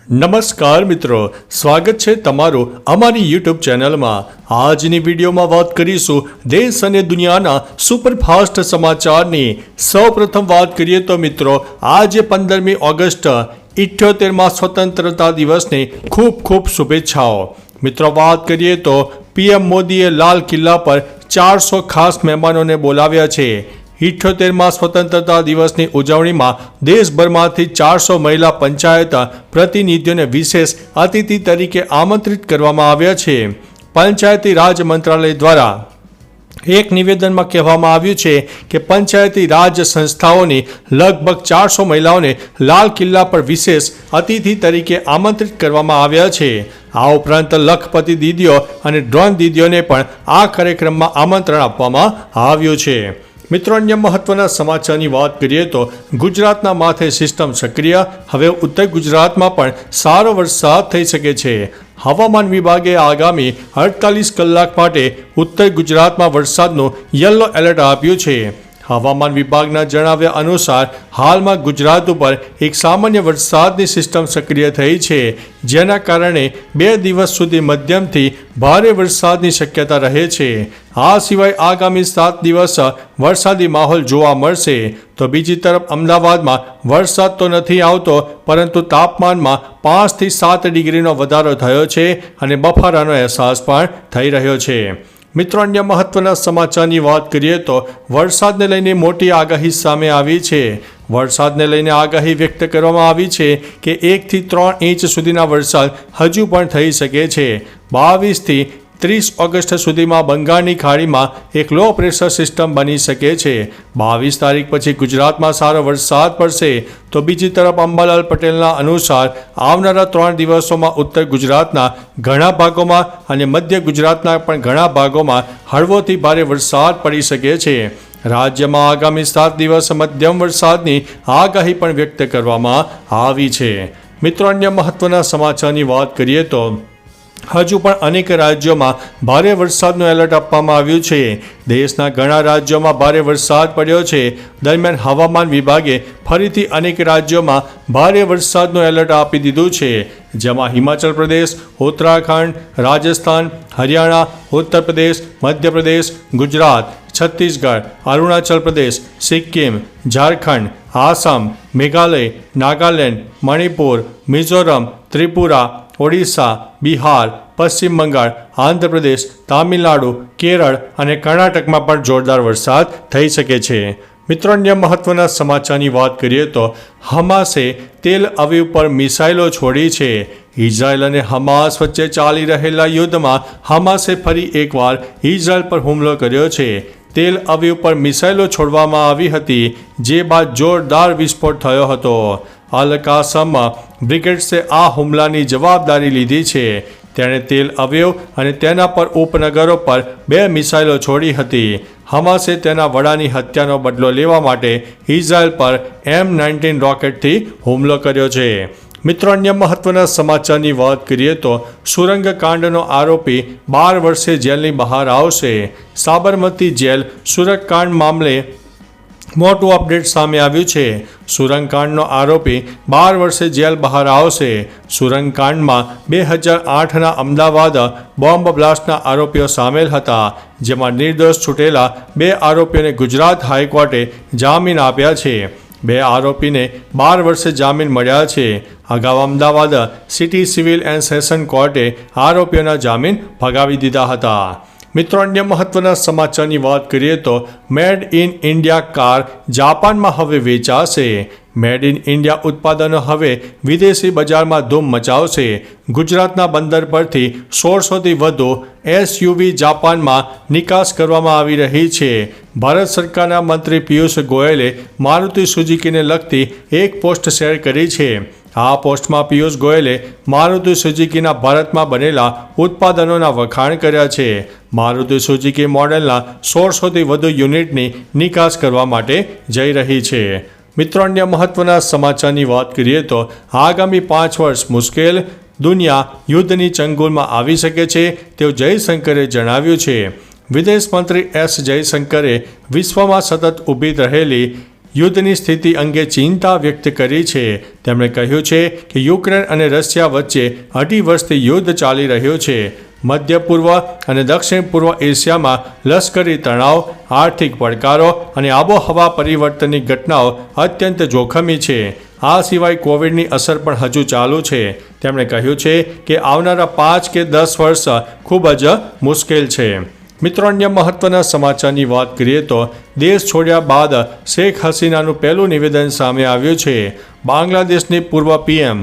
નમસ્કાર મિત્રો, સ્વાગત છે તમારું અમારી યુટ્યુબ ચેનલમાં। આજની વિડીયોમાં વાત કરીશું દેશ અને દુનિયાના સુપરફાસ્ટ સમાચારની। સૌપ્રથમ વાત કરીએ તો મિત્રો, આજે 15મી ઓગસ્ટ 78મા સ્વતંત્રતા દિવસની ખૂબ ખૂબ શુભેચ્છાઓ। મિત્રો વાત કરીએ તો પીએમ મોદીએ લાલ કિલ્લા પર 400 ખાસ મહેમાનોને બોલાવ્યા છે। 78મા સ્વતંત્રતા દિવસની ઉજવણીમાં દેશભરમાંથી 400 મહિલા પંચાયત પ્રતિનિધિઓને વિશેષ અતિથિ તરીકે આમંત્રિત કરવામાં આવ્યા છે। પંચાયતી રાજ મંત્રાલય દ્વારા એક નિવેદનમાં કહેવામાં આવ્યું છે કે પંચાયતી રાજ સંસ્થાઓની લગભગ 400 મહિલાઓને લાલ કિલ્લા પર વિશેષ અતિથિ તરીકે આમંત્રિત કરવામાં આવ્યા છે। આ ઉપરાંત લખપતિ દીદીઓ અને ડ્રોન દીદીઓને પણ આ કાર્યક્રમમાં આમંત્રણ આપવામાં આવ્યું છે। મિત્રો, અન્ય મહત્વના સમાચારની વાત કરીએ તો ગુજરાતના માથે સિસ્ટમ સક્રિય, હવે ઉત્તર ગુજરાતમાં પણ સારો વરસાદ થઈ શકે છે। હવામાન વિભાગે આગામી 48 કલાક માટે ઉત્તર ગુજરાતમાં વરસાદનું યલો એલર્ટ આપ્યું છે। હવામાન વિભાગના જણાવ્યા અનુસાર હાલમાં ગુજરાત ઉપર એક સામાન્ય વરસાદની સિસ્ટમ સક્રિય થઈ છે, જેના કારણે 2 દિવસ સુધી મધ્યમથી ભારે વરસાદની શક્યતા રહે છે। આ સિવાય આગામી 7 દિવસ વરસાદી માહોલ જોવા મળશે। તો બીજી તરફ અમદાવાદમાં વરસાદ તો નથી આવતો, પરંતુ તાપમાનમાં 5 થી 7 ડિગ્રીનો વધારો થયો છે અને બફારાનો અહેસાસ પણ થઈ રહ્યો છે। મિત્રો, અન્ય મહત્વના સમાચારની વાત કરીએ તો વરસાદને લઈને મોટી આગાહી સામે આવી છે। વરસાદને લઈને આગાહી વ્યક્ત કરવામાં આવી છે કે 1 થી 3 ઇંચ સુધીના વરસાદ હજુ પણ થઈ શકે છે। 22 થી 30 ઓગસ્ટ સુધીમાં બંગાળની ખાડીમાં એક લો પ્રેશર સિસ્ટમ બની શકે છે। 22 તારીખ પછી ગુજરાતમાં સારો વરસાદ પડશે। તો બીજી તરફ અંબાલાલ પટેલના અનુસાર આવનારા 3 દિવસોમાં ઉત્તર ગુજરાતના ઘણા ભાગોમાં અને મધ્ય ગુજરાતના પણ ઘણા ભાગોમાં હળવોથી ભારે વરસાદ પડી શકે છે। રાજ્યમાં આગામી 7 દિવસ મધ્યમ વરસાદની આગાહી પણ વ્યક્ત કરવામાં આવી છે। મિત્રો, અન્ય મહત્વના સમાચારની વાત કરીએ તો હજુ પણ અનેક રાજ્યોમાં ભારે વરસાદનું એલર્ટ આપવામાં આવ્યું છે। દેશના ઘણા રાજ્યોમાં ભારે વરસાદ પડ્યો છે। દરમિયાન હવામાન વિભાગે ફરીથી અનેક રાજ્યોમાં ભારે વરસાદનું એલર્ટ આપી દીધું છે, જેમાં હિમાચલ પ્રદેશ, ઉત્તરાખંડ, રાજસ્થાન, હરિયાણા, ઉત્તર પ્રદેશ, મધ્યપ્રદેશ, ગુજરાત, છત્તીસગઢ, અરુણાચલ પ્રદેશ, સિક્કિમ, ઝારખંડ, આસામ, મેઘાલય, નાગાલેન્ડ, મણિપુર, મિઝોરમ, ત્રિપુરા, ઓડિશા, બિહાર, પશ્ચિમ બંગાળ, આંધ્રપ્રદેશ, તામિલનાડુ, કેરળ અને કર્ણાટકમાં પણ જોરદાર વરસાદ થઈ શકે છે। મિત્રો, અન્ય મહત્વના સમાચારની વાત કરીએ તો હમાસે તેલ અવીવ પર મિસાઇલો છોડી છે। ઇઝરાયલ અને હમાસ વચ્ચે ચાલી રહેલા યુદ્ધમાં હમાસે ફરી એકવાર ઇઝરાયલ પર હુમલો કર્યો છે। તેલ અવીવ પર મિસાઇલો છોડવામાં આવી હતી, જે બાદ જોરદાર વિસ્ફોટ થયો હતો। અલ કાસમ બ્રિગેડ્સે આ હુમલાની જવાબદારી લીધી છે। તેણે તેલ અવીવ અને તેના પર ઉપનગરો પર 2 મિસાઇલો છોડી હતી। હમાસે તેના વડાની હત્યાનો બદલો લેવા માટે ઇઝરાયલ પર M19 રોકેટથી હુમલો કર્યો છે। મિત્રો, અન્ય મહત્વના સમાચારની વાત કરીએ તો સુરંગ કાંડનો આરોપી 12 વર્ષે જેલની બહાર આવશે। સાબરમતી જેલ સુરંગકાંડ મામલે મોટું અપડેટ સામે આવ્યું છે। સુરંગકાંડનો આરોપી 12 વર્ષે જેલ બહાર આવશે। સુરંગકાંડમાં 2008ના અમદાવાદ બોમ્બ બ્લાસ્ટના આરોપીઓ સામેલ હતા, જેમાં નિર્દોષ છૂટેલા 2 આરોપીઓને ગુજરાત હાઈકોર્ટે જામીન આપ્યા છે। 2 આરોપીને 12 વર્ષે જામીન મળ્યા છે। અગાઉ Ahmedabad city civil and session કોર્ટે આરોપીઓના જામીન ફગાવી દીધા હતા। મિત્રો, અન્ય મહત્વના સમાચારની વાત કરીએ તો મેડ ઇન ઇન્ડિયા કાર જાપાનમાં હવે વેચાશે। મેડ ઇન ઇન્ડિયા ઉત્પાદનો હવે વિદેશી બજારમાં ધૂમ મચાવશે। ગુજરાતના બંદર પરથી 1600થી વધુ SUV જાપાનમાં નિકાસ કરવામાં આવી રહી છે। ભારત સરકારના મંત્રી પિયુષ ગોયલે મારુતિ સુઝુકીને લગતી એક પોસ્ટ શેર કરી છે। આ પોસ્ટમાં પિયુષ ગોયલે મારુતિ સુઝુકીના ભારતમાં બનેલા ઉત્પાદનોના વખાણ કર્યા છે। મારુતિ સુઝુકી મોડેલના 1600થી વધુ યુનિટની નિકાસ કરવા માટે જઈ રહી છે। મિત્રો, અન્ય મહત્વના સમાચારની વાત કરીએ તો આગામી 5 વર્ષ મુશ્કેલ, દુનિયા યુદ્ધની ચંગુલમાં આવી શકે છે તેવું જયશંકરે જણાવ્યું છે। વિદેશ મંત્રી S જયશંકરે વિશ્વમાં સતત ઊભી રહેલી યુદ્ધની સ્થિતિ અંગે ચિંતા વ્યક્ત કરી છે. તેમણે કહ્યું છે કે યુક્રેન અને રશિયા વચ્ચે 2.5 વર્ષથી યુદ્ધ ચાલી રહ્યું છે. મધ્ય પૂર્વ અને દક્ષિણ પૂર્વ એશિયામાં લશ્કરી તણાવ, આર્થિક પડકારો અને આબોહવા પરિવર્તનની ઘટનાઓ અત્યંત જોખમી છે. આ સિવાય કોવિડની અસર પણ હજુ ચાલુ છે. તેમણે કહ્યું છે કે આવનારા 5 કે 10 વર્ષ ખૂબ જ મુશ્કેલ છે. મિત્રો, અન્ય મહત્વના સમાચારની વાત કરીએ તો દેશ છોડ્યા બાદ શેખ હસીનાનું પહેલું નિવેદન સામે આવ્યું છે. બાંગ્લાદેશની પૂર્વ પીએમ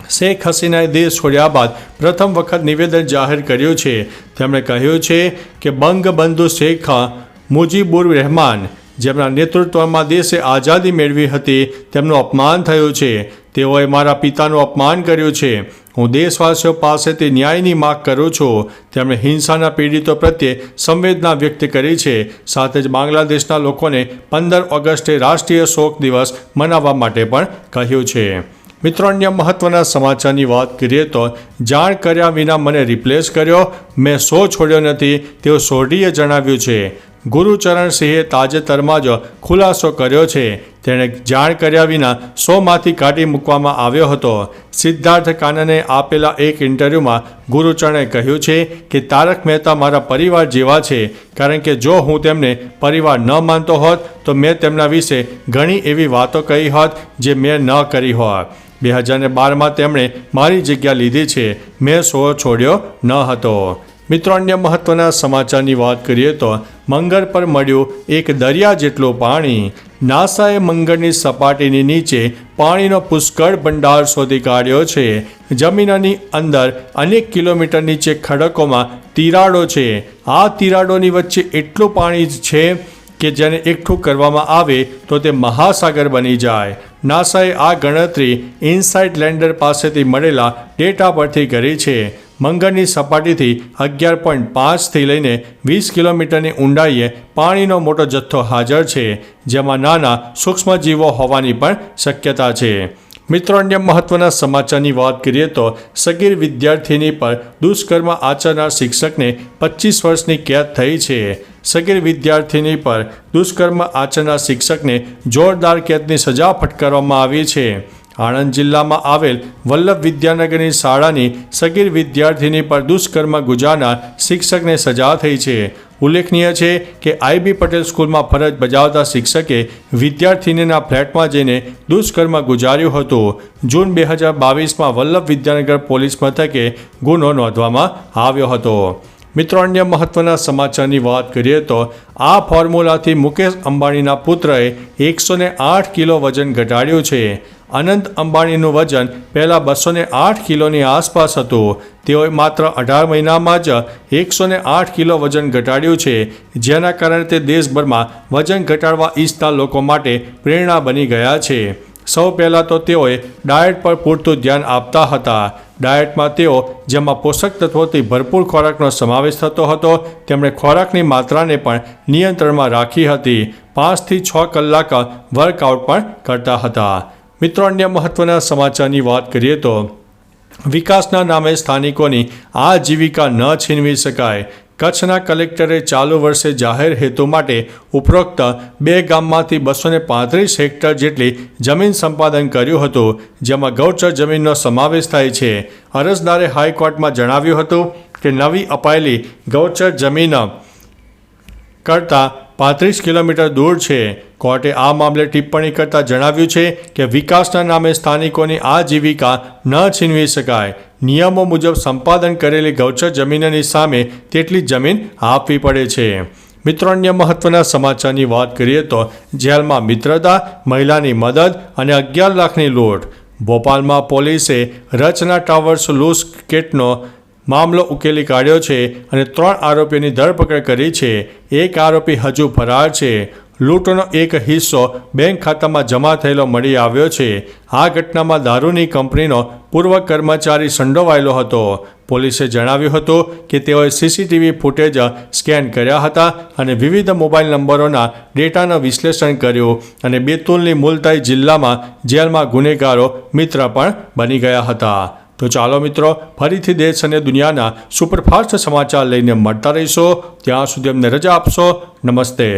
શેખ હસીનાએ દેશ છોડ્યા બાદ પ્રથમ વખત નિવેદન જાહેર કર્યું છે. તેમણે કહ્યું છે કે બંગબંધુ શેખ મુજીબુર રહેમાન, જેમના નેતૃત્વમાં દેશે આઝાદી મેળવી હતી, તેમનું અપમાન થયું છે. તેઓએ મારા પિતાનું અપમાન કર્યું છે. હું દેશવાસીઓ પાસેથી ન્યાયની માગ કરું છું. તેમણે હિંસાના પીડિતો પ્રત્યે સંવેદના વ્યક્ત કરી છે. સાથે જ બાંગ્લાદેશના લોકોને 15 ઓગસ્ટે રાષ્ટ્રીય શોક દિવસ મનાવવા માટે પણ કહ્યું છે. મિત્રો, અન્ય મહત્વના સમાચારની વાત કરીએ તો જાણ કર્યા વિના મને રિપ્લેસ કર્યો, મેં શો છોડ્યો નથી, તેવું સોઢીએ જણાવ્યું છે. ગુરુચરણ સિંહે તાજેતરમાં જ ખુલાસો કર્યો છે. તેણે જાણ કર્યા વિના શોમાંથી કાઢી મૂકવામાં આવ્યો હતો. સિદ્ધાર્થ કાનને આપેલા એક ઇન્ટરવ્યૂમાં ગુરુચરણે કહ્યું છે કે તારક મહેતા મારા પરિવાર જેવા છે, કારણ કે જો હું તેમને પરિવાર ન માનતો હોત તો મેં તેમના વિશે ઘણી એવી વાતો કહી હોત જે મેં ન કરી હોત. 2012માં તેમણે મારી જગ્યા લીધી છે. મેં શો છોડ્યો ન હતો. મિત્રો, અન્ય મહત્વના સમાચારની વાત કરીએ તો મંગળ પર મળ્યું એક દરિયા જેટલું પાણી. નાસાએ મંગળની સપાટીની નીચે પાણીનો પુષ્કળ ભંડાર શોધી કાઢ્યો છે. જમીનની અંદર અનેક કિલોમીટર નીચે ખડકોમાં તિરાડો છે. આ તિરાડોની વચ્ચે એટલું પાણી છે કે જેને એકઠું કરવામાં આવે તો તે મહાસાગર બની જાય. નાસાએ આ ગણતરી ઇનસાઇટ લેન્ડર પાસેથી મળેલા ડેટા પરથી કરી છે. મંગળની સપાટીથી 11.5થી લઈને 20 કિલોમીટરની ઊંડાઈએ પાણીનો મોટો જથ્થો હાજર છે, જેમાં નાના સૂક્ષ્મજીવો હોવાની પણ શક્યતા છે. મિત્રો, અન્ય મહત્વના સમાચારની વાત કરીએ તો સગીર વિદ્યાર્થીની પર દુષ્કર્મ આચરનાર શિક્ષકને 25 વર્ષની કેદ થઈ છે. સગીર વિદ્યાર્થીની પર દુષ્કર્મ આચરનાર શિક્ષકને જોરદાર કેદની સજા ફટકારવામાં આવી છે. આણંદ જિલ્લામાં આવેલ વલ્લભ વિદ્યાનગરની શાળાની સગીર વિદ્યાર્થીની પર દુષ્કર્મ ગુજારનાર શિક્ષકને સજા થઈ છે. ઉલ્લેખનીય છે કે આઈબી પટેલ સ્કૂલમાં ફરજ બજાવતા શિક્ષકે વિદ્યાર્થીનીના ફ્લેટમાં જઈને દુષ્કર્મ ગુજાર્યું હતું. જૂન 2022માં વલ્લભ વિદ્યાનગર પોલીસ મથકે ગુનો નોંધવામાં આવ્યો હતો. મિત્રો, અન્ય મહત્વના સમાચારની વાત કરીએ તો આ ફોર્મ્યુલાથી મુકેશ અંબાણીના પુત્રએ 108 કિલો વજન ઘટાડ્યું છે. અનંત અંબાણીનું વજન પહેલાં 208 કિલોની આસપાસ હતું. તેઓએ માત્ર 18 મહિનામાં જ 108 કિલો વજન ઘટાડ્યું છે, જેના કારણે તે દેશભરમાં વજન ઘટાડવા ઈચ્છતા લોકો માટે પ્રેરણા બની ગયા છે. સૌ પહેલાં તો તેઓએ ડાયટ પર પૂરતું ધ્યાન આપતા હતા. ડાયટમાં તેઓ, જેમાં પોષક તત્વોથી ભરપૂર ખોરાકનો સમાવેશ થતો હતો, તેમણે ખોરાકની માત્રાને પણ નિયંત્રણમાં રાખી હતી. 5 થી 6 કલાક વર્કઆઉટ પણ કરતા હતા. મિત્રો, અન્ય મહત્વના સમાચારની વાત કરીએ તો વિકાસના નામે સ્થાનિકોની આજીવિકા ન છીનવી શકાય. કચ્છના કલેક્ટરે ચાલુ વર્ષે જાહેર હેતુ માટે ઉપરોક્ત 2 ગામમાંથી 235 હેક્ટર જેટલી જમીન સંપાદન કર્યું હતું, જેમાં ગૌચર જમીનનો સમાવેશ થાય છે. અરજદારે હાઈકોર્ટમાં જણાવ્યું હતું કે નવી અપાયેલી ગૌચર જમીન કરતાં 35 કિલોમીટર દૂર છે. કોર્ટે આ મામલે ટિપ્પણી કરતાં જણાવ્યું છે કે વિકાસના નામે સ્થાનિકોની આજીવિકા ન છીનવી શકાય. નિયમો મુજબ સંપાદન કરેલી ગૌચર જમીનની સામે તેટલી જમીન આપવી પડે છે. મિત્રો, અન્ય મહત્વના સમાચારની વાત કરીએ તો જેલમાં મિત્રતા, મહિલાની મદદ અને 11 લાખની લૂંટ. ભોપાલમાં પોલીસે રચના ટાવર્સ લૂંટકેટનો મામલો ઉકેલી કાઢ્યો છે અને 3 આરોપીઓની ધરપકડ કરી છે. એક આરોપી હજુ ફરાર છે. લૂંટનો એક હિસ્સો બેંક ખાતામાં જમા થયેલો મળી આવ્યો છે. આ ઘટનામાં દારૂની કંપનીનો પૂર્વ કર્મચારી સંડોવાયેલો હતો. પોલીસે જણાવ્યું હતું કે તેઓએ સીસીટીવી ફૂટેજ સ્કેન કર્યા હતા અને વિવિધ મોબાઈલ નંબરોના ડેટાનું વિશ્લેષણ કર્યું અને બેતુલની મુલતાઈ જિલ્લામાં જેલમાં ગુનેગારો મિત્ર પણ બની ગયા હતા. તો ચાલો મિત્રો, ફરીથી દેશ અને દુનિયાના સુપરફાસ્ટ સમાચાર લઈને મળતા રહીશો. ત્યાં સુધી અમને રજા આપશો. નમસ્તે.